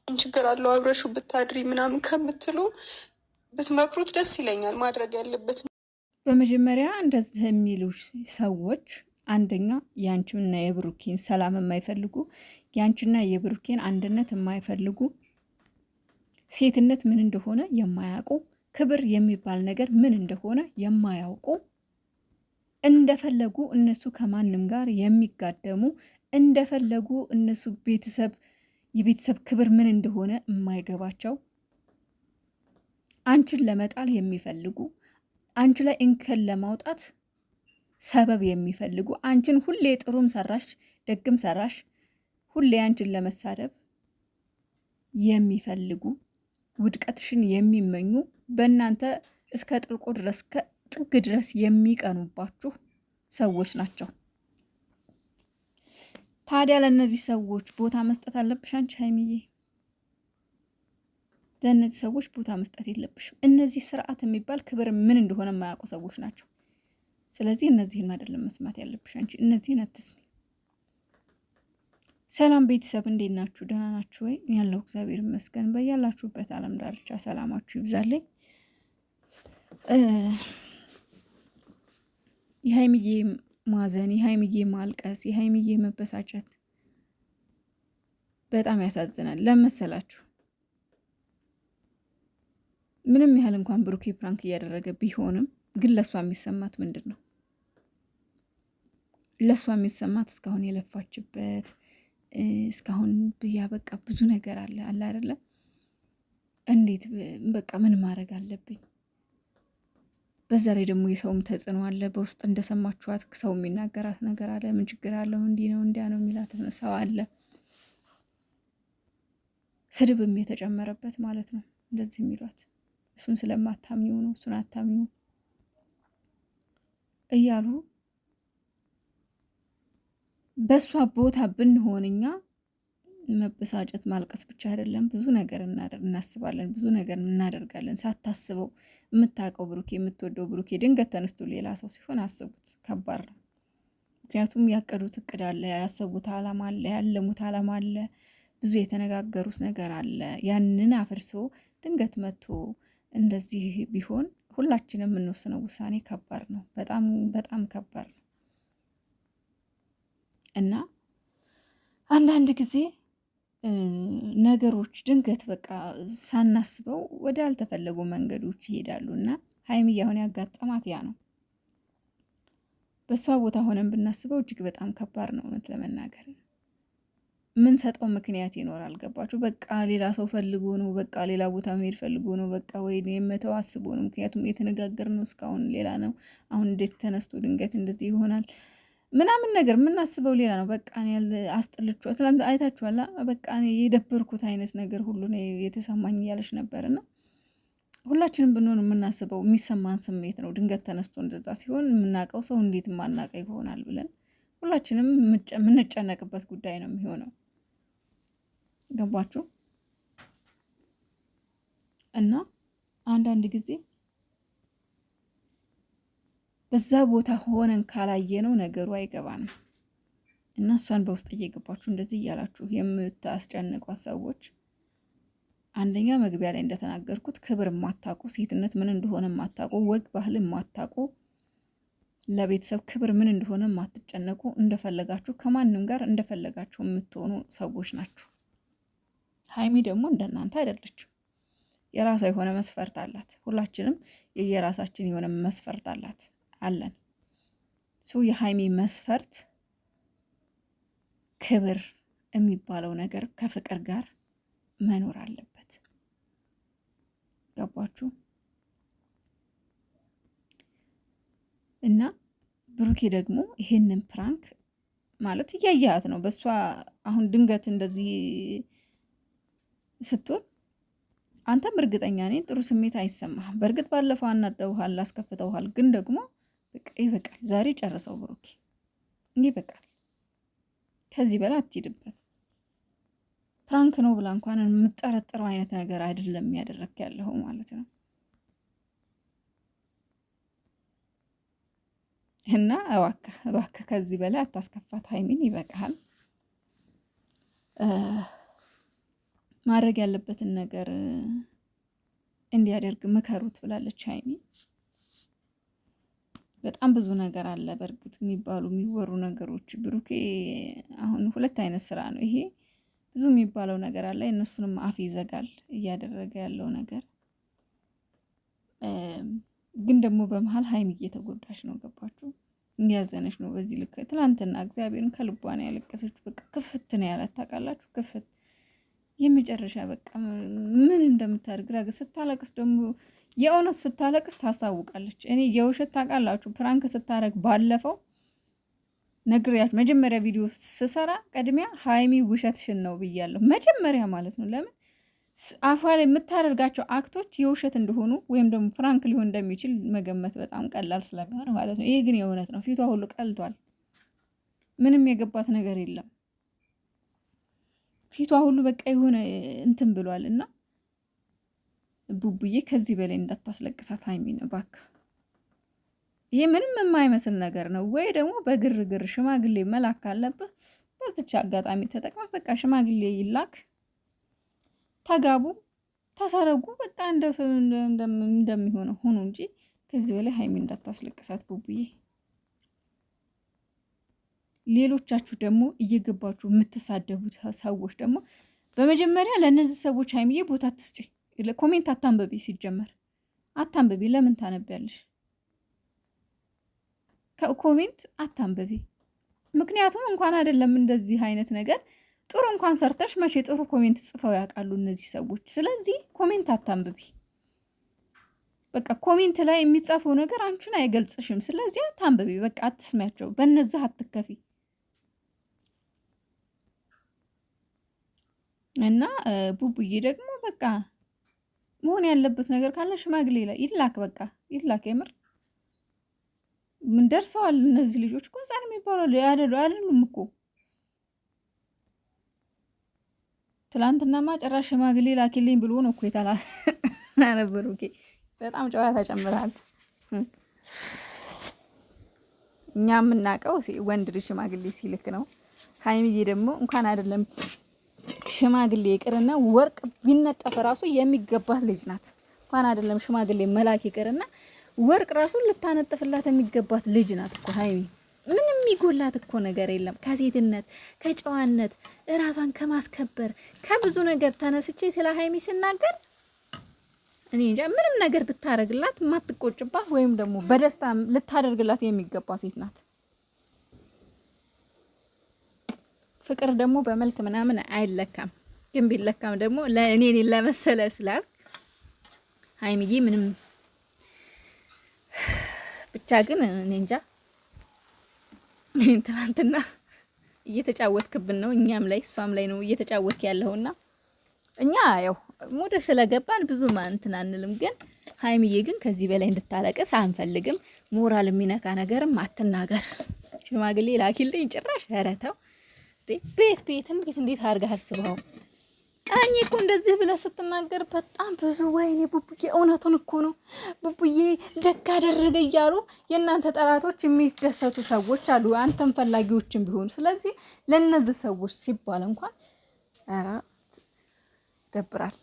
ችግር አለው አብረሹ ብታድሪ ምናምን ከምትሉ ብትመክሩት ደስ ይለኛል። ማድረግ ያለበት በመጀመሪያ እንደዚህ የሚሉ ሰዎች አንደኛ ያንቺና የብሩኬን ሰላም የማይፈልጉ ያንቺና የብሩኬን አንድነት የማይፈልጉ ሴትነት ምን እንደሆነ የማያውቁ ክብር የሚባል ነገር ምን እንደሆነ የማያውቁ እንደፈለጉ እነሱ ከማንም ጋር የሚጋደሙ እንደፈለጉ እነሱ የቤተሰብ ክብር ምን እንደሆነ የማይገባቸው አንቺን ለመጣል የሚፈልጉ አንቺ ላይ እንከን ለማውጣት ሰበብ የሚፈልጉ አንቺን ሁሌ ጥሩም ሰራሽ ደግም ሰራሽ ሁሌ አንቺን ለመሳደብ የሚፈልጉ ውድቀትሽን የሚመኙ በእናንተ እስከ ጥልቁ ድረስ ከጥግ ድረስ የሚቀኑባችሁ ሰዎች ናቸው። ታዲያ ለእነዚህ ሰዎች ቦታ መስጠት አለብሽ አንቺ ሀይሚዬ። ለእነዚህ ሰዎች ቦታ መስጠት የለብሽም። እነዚህ ስርዓት የሚባል ክብር ምን እንደሆነ የማያውቁ ሰዎች ናቸው። ስለዚህ እነዚህን አይደለም መስማት ያለብሽ አንቺ፣ እነዚህን አትስሚ። ሰላም ቤተሰብ እንዴት ናችሁ? ደህና ናችሁ ወይ? ያለው እግዚአብሔር ይመስገን። በያላችሁበት ዓለም ዳርቻ ሰላማችሁ ይብዛልኝ። የሀይሚዬ ማዘን፣ የሀይሚዬ ማልቀስ፣ የሀይሚዬ መበሳጨት በጣም ያሳዝናል። ለመሰላችሁ ምንም ያህል እንኳን ብሩኬ ፕራንክ እያደረገ ቢሆንም ግን ለእሷ የሚሰማት ምንድን ነው? ለእሷ የሚሰማት እስካሁን የለፋችበት እስካሁን ያበቃ ብዙ ነገር አለ አይደለ? እንዴት በቃ ምን ማድረግ አለብኝ? በዛ ላይ ደግሞ የሰውም ተጽዕኖ አለ። በውስጥ እንደሰማችኋት ሰው የሚናገራት ነገር አለ። ምን ችግር አለው? እንዲህ ነው እንዲያ ነው የሚላት ሰው አለ። ስድብም የተጨመረበት ማለት ነው። እንደዚህ የሚሏት እሱን ስለማታምኚው ነው፣ እሱን አታምኚው እያሉ በእሷ ቦታ ብንሆን እኛ መበሳጨት ማልቀስ ብቻ አይደለም፣ ብዙ ነገር እናስባለን፣ ብዙ ነገር እናደርጋለን። ሳታስበው የምታውቀው ብሩኬ የምትወደው ብሩኬ ድንገት ተነስቶ ሌላ ሰው ሲሆን አስቡት፣ ከባድ ነው። ምክንያቱም ያቀዱት እቅድ አለ፣ ያሰቡት አላማ አለ፣ ያለሙት አላማ አለ፣ ብዙ የተነጋገሩት ነገር አለ። ያንን አፍርሶ ድንገት መጥቶ እንደዚህ ቢሆን ሁላችንም የምንወስነው ውሳኔ ከባድ ነው፣ በጣም በጣም ከባድ ነው እና አንዳንድ ጊዜ ነገሮች ድንገት በቃ ሳናስበው ወደ ያልተፈለጉ መንገዶች ይሄዳሉ እና ሀይሚዬ አሁን ያጋጠማት ያ ነው። በእሷ ቦታ ሆነን ብናስበው እጅግ በጣም ከባድ ነው። እውነት ለመናገር ምን ሰጠው ምክንያት ይኖራል። ገባችሁ? በቃ ሌላ ሰው ፈልጎ ነው፣ በቃ ሌላ ቦታ መሄድ ፈልጎ ነው፣ በቃ ወይ የመተው አስቦ ነው። ምክንያቱም የተነጋገርነው እስካሁን ሌላ ነው። አሁን እንዴት ተነስቶ ድንገት እንደዚህ ይሆናል ምናምን ነገር የምናስበው ሌላ ነው። በቃ ያለ አስጠልቼው ትናንት አይታችኋላ። በቃ የደበርኩት አይነት ነገር ሁሉ ነው የተሰማኝ እያለች ነበርና ሁላችንም ብንሆን የምናስበው የሚሰማን ስሜት ነው። ድንገት ተነስቶ እንደዛ ሲሆን የምናውቀው ሰው እንዴት የማናውቀው ይሆናል ብለን ሁላችንም የምንጨነቅበት ጉዳይ ነው የሚሆነው። ገባችሁ? እና አንዳንድ ጊዜ በዛ ቦታ ሆነን ካላየነው ነገሩ አይገባንም። እና እሷን በውስጥ እየገባችሁ እንደዚህ እያላችሁ የምታስጨንቋት ሰዎች አንደኛ መግቢያ ላይ እንደተናገርኩት ክብር የማታውቁ፣ ሴትነት ምን እንደሆነ የማታውቁ፣ ወግ ባህል የማታውቁ፣ ለቤተሰብ ክብር ምን እንደሆነ የማትጨነቁ፣ እንደፈለጋችሁ ከማንም ጋር እንደፈለጋችሁ የምትሆኑ ሰዎች ናችሁ። ሀይሚ ደግሞ እንደናንተ አይደለችም። የራሷ የሆነ መስፈርት አላት። ሁላችንም የየራሳችን የሆነ መስፈርት አለን። የሀይሚ መስፈርት ክብር የሚባለው ነገር ከፍቅር ጋር መኖር አለበት። ገባችሁ? እና ብሩኬ ደግሞ ይሄንን ፕራንክ ማለት እያያት ነው። በእሷ አሁን ድንገት እንደዚህ ስትሆን አንተም እርግጠኛ ነኝ ጥሩ ስሜት አይሰማህም። በእርግጥ ባለፈው አናደውሃል፣ አስከፍተውሃል። ግን ደግሞ በቃ ይበቃል። ዛሬ ጨርሰው ብሩኬ፣ ይበቃል። ከዚህ በላይ አትሄድበት። ፕራንክ ነው ብላ እንኳን የምጠረጥረው አይነት ነገር አይደለም ያደረክ ያለው ማለት ነው። እና እባክህ ከዚህ በላይ አታስከፋት ሀይሚን፣ ይበቃሃል። ማድረግ ያለበትን ነገር እንዲያደርግ ምከሩት ብላለች ሀይሚ። በጣም ብዙ ነገር አለ በእርግጥ የሚባሉ የሚወሩ ነገሮች። ብሩኬ አሁን 2 አይነት ስራ ነው ይሄ። ብዙ የሚባለው ነገር አለ፣ የእነሱንም አፍ ይዘጋል እያደረገ ያለው ነገር። ግን ደግሞ በመሀል ሀይሚ እየተጎዳች ነው። ገባችሁ? እያዘነች ነው በዚህ ልክ። ትናንትና እግዚአብሔርን ከልቧ ነው ያለቀሰችው። በቃ ክፍት ነው ያላት ታውቃላችሁ፣ ክፍት የመጨረሻ በቃ ምን እንደምታደርግ ግራ። ስታለቅስ ደግሞ የእውነት ስታለቅስ ታስታውቃለች። እኔ የውሸት ታውቃላችሁ ፕራንክ ስታረግ ባለፈው ነግሬያችሁ መጀመሪያ ቪዲዮ ስሰራ ቀድሚያ ሀይሚ ውሸትሽን ነው ብያለሁ፣ መጀመሪያ ማለት ነው። ለምን አፏ ላይ የምታደርጋቸው አክቶች የውሸት እንደሆኑ ወይም ደግሞ ፕራንክ ሊሆን እንደሚችል መገመት በጣም ቀላል ስለሚሆን ማለት ነው። ይሄ ግን የእውነት ነው። ፊቷ ሁሉ ቀልቷል። ምንም የገባት ነገር የለም። ፊቷ ሁሉ በቃ የሆነ እንትን ብሏል። እና ቡቡዬ ከዚህ በላይ እንዳታስለቅሳት ሀይሚን እባክህ። ይሄ ምንም የማይመስል ነገር ነው። ወይ ደግሞ በግርግር ሽማግሌ መላክ ካለብህ በዚች አጋጣሚ ተጠቅመህ በቃ ሽማግሌ ይላክ፣ ተጋቡ፣ ተሰረጉ፣ በቃ እንደሚሆነው ሆኖ እንጂ ከዚህ በላይ ሀይሚን እንዳታስለቅሳት ቡቡዬ። ሌሎቻችሁ ደግሞ እየገባችሁ የምትሳደቡት ሰዎች ደግሞ በመጀመሪያ ለእነዚህ ሰዎች ሀይሚዬ ቦታ ትስጪ። ኮሜንት አታንብቢ፣ ሲጀመር አታንብቢ። ለምን ታነቢያለሽ? ከኮሜንት አታንብቢ። ምክንያቱም እንኳን አይደለም እንደዚህ አይነት ነገር ጥሩ እንኳን ሰርተሽ መቼ ጥሩ ኮሜንት ጽፈው ያውቃሉ እነዚህ ሰዎች? ስለዚህ ኮሜንት አታንብቢ። በቃ ኮሜንት ላይ የሚጻፈው ነገር አንቺን አይገልጽሽም። ስለዚህ አታንብቢ፣ በቃ አትስሚያቸው፣ በነዛ አትከፊ። እና ቡቡዬ ደግሞ በቃ መሆን ያለበት ነገር ካለ ሽማግሌ ላይ ይላክ፣ በቃ ይላክ። የምር ምን ደርሰዋል እነዚህ ልጆች እኮ ህፃን የሚባሉ አይደሉም እኮ። ትላንትናማ ጭራሽ ሽማግሌ ላኪልኝ ብሎ ነው እኮ የተላነበሩ። በጣም ጨዋታ ጨምራል። እኛ የምናውቀው ወንድ ልጅ ሽማግሌ ሲልክ ነው። ሀይሚዬ ደግሞ እንኳን አይደለም ሽማግሌ ይቅርና ወርቅ ቢነጠፍ ራሱ የሚገባት ልጅ ናት። እንኳን አይደለም ሽማግሌ መላክ ይቅርና ወርቅ ራሱ ልታነጥፍላት የሚገባት ልጅ ናት እኮ ሀይሚ። ምንም የሚጎላት እኮ ነገር የለም። ከሴትነት ከጨዋነት እራሷን ከማስከበር ከብዙ ነገር ተነስቼ ስለ ሀይሚ ስናገር እኔ እንጃ ምንም ነገር ብታረግላት የማትቆጭባት ወይም ደግሞ በደስታ ልታደርግላት የሚገባ ሴት ናት። ፍቅር ደግሞ በመልክ ምናምን አይለካም። ግን ቢለካም ደግሞ ለእኔ ለመሰለ ስላል ሀይሚዬ ምንም ብቻ ግን እኔ እንጃ ትናንትና እየተጫወትክብን ነው። እኛም ላይ እሷም ላይ ነው እየተጫወትክ ያለውና እኛ ያው ሙድ ስለገባን ብዙ እንትን አንልም። ግን ሀይሚዬ ግን ከዚህ በላይ እንድታለቅስ አንፈልግም። ሞራል የሚነካ ነገርም አትናገር። ሽማግሌ ላኪልኝ ጭራሽ ረተው ቤት እንዴት አድርገህ አስበው። ቀኝ እኮ እንደዚህ ብለህ ስትናገር በጣም ብዙ ወይኔ ቡቡዬ እውነቱን እኮ ነው ቡቡዬ ደግ አደረገ እያሉ የእናንተ ጠላቶች የሚደሰቱ ሰዎች አሉ፣ አንተም ፈላጊዎችም ቢሆኑ። ስለዚህ ለእነዚህ ሰዎች ሲባል እንኳን ኧረ ይደብራል።